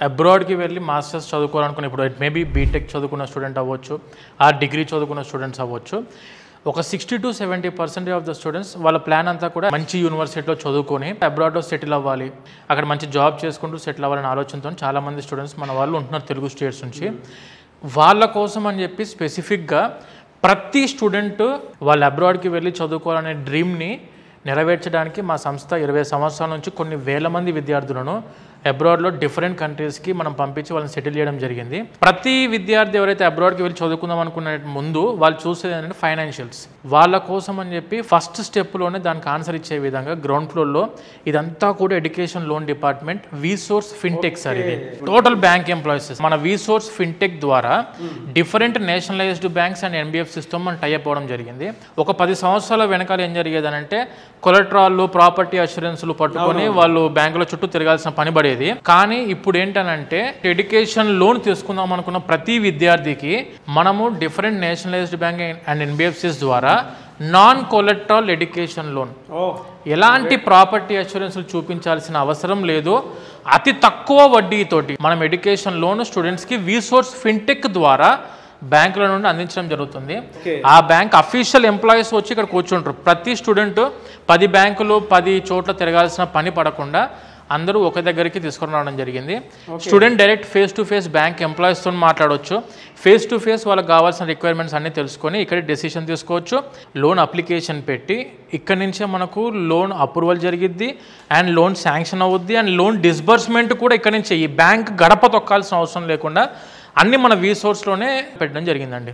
అబ్రాడ్కి వెళ్ళి మాస్టర్స్ చదువుకోవాలనుకున్న ఇప్పుడు it maybe BTech చదువుకున్న స్టూడెంట్ అవ్వచ్చు, ఆ డిగ్రీ చదువుకున్న స్టూడెంట్స్ అవ్వచ్చు. ఒక 60 to 70% ఆఫ్ ద స్టూడెంట్స్ వాళ్ళ ప్లాన్ అంతా కూడా మంచి యూనివర్సిటీలో చదువుకొని అబ్రాడ్లో సెటిల్ అవ్వాలి, అక్కడ మంచి జాబ్ చేసుకుంటూ సెటిల్ అవ్వాలనే ఆలోచనతో చాలామంది స్టూడెంట్స్ మన వాళ్ళు ఉంటున్నారు తెలుగు స్టేట్స్ నుంచి. వాళ్ళ కోసం అని చెప్పి స్పెసిఫిక్గా ప్రతి స్టూడెంట్ వాళ్ళు అబ్రాడ్కి వెళ్ళి చదువుకోవాలనే డ్రీమ్ని నెరవేర్చడానికి మా సంస్థ 20 సంవత్సరాల నుంచి కొన్ని వేల మంది విద్యార్థులను అబ్రాడ్లో డిఫరెంట్ కంట్రీస్కి మనం పంపించి వాళ్ళని సెటిల్ చేయడం జరిగింది. ప్రతి విద్యార్థి ఎవరైతే అబ్రాడ్కి వెళ్ళి చదువుకుందాం అనుకునే ముందు వాళ్ళు చూసేది ఏంటంటే ఫైనాన్షియల్స్. వాళ్ళ కోసం అని చెప్పి ఫస్ట్ స్టెప్లోనే దానికి ఆన్సర్ ఇచ్చే విధంగా గ్రౌండ్ ఫ్లోర్లో ఇదంతా కూడా education loan department వీసోర్స్ fintech sir. ఇది టోటల్ బ్యాంక్ ఎంప్లాయీస్. మన వీసోర్స్ ఫిన్టెక్ ద్వారా డిఫరెంట్ నేషనలైజ్డ్ బ్యాంక్స్ అండ్ ఎన్బిఎఫ్సిస్తో మనం టైఅప్ అవ్వడం జరిగింది. ఒక 10 సంవత్సరాల వెనకాల ఏం జరిగేదనంటే కొలెట్రాల్లు, ప్రాపర్టీ అష్యూరెన్స్లు పట్టుకొని వాళ్ళు బ్యాంకుల చుట్టూ తిరగాల్సిన పని పడేది. కానీ ఇప్పుడు ఏంటనంటే ఎడ్యుకేషన్ లోన్ తీసుకుందాం అనుకున్న ప్రతి విద్యార్థికి మనము different nationalised bank and NBFCs ద్వారా నాన్ కొలెట్రాల్ ఎడ్యుకేషన్ లోన్, ఎలాంటి ప్రాపర్టీ అష్యూరెన్స్లు చూపించాల్సిన అవసరం లేదు, అతి తక్కువ వడ్డీతోటి మనం ఎడ్యుకేషన్ లోన్ స్టూడెంట్స్కి వీసోర్స్ ఫిన్టెక్ ద్వారా బ్యాంకుల నుండి అందించడం జరుగుతుంది. ఆ బ్యాంక్ అఫీషియల్ ఎంప్లాయీస్ వచ్చి ఇక్కడ కూర్చుంటారు. ప్రతి స్టూడెంట్ 10 బ్యాంకులు 10 చోట్ల తిరగాల్సిన పని పడకుండా అందరూ ఒక దగ్గరికి తీసుకొని రావడం జరిగింది. Student direct face to face bank ఎంప్లాయీస్తో మాట్లాడవచ్చు. ఫేస్ టు ఫేస్ వాళ్ళకి కావాల్సిన రిక్వైర్మెంట్స్ అన్నీ తెలుసుకొని ఇక్కడ డెసిషన్ తీసుకోవచ్చు. లోన్ అప్లికేషన్ పెట్టి ఇక్కడ నుంచే మనకు లోన్ అప్రూవల్ జరిగిద్ది అండ్ లోన్ శాంక్షన్ అవుద్ది అండ్ లోన్ డిస్బర్స్మెంట్ కూడా ఇక్కడ నుంచే. ఈ బ్యాంక్ గడప తొక్కాల్సిన అవసరం లేకుండా అన్నీ మన వీసోర్స్లోనే పెట్టడం జరిగిందండి.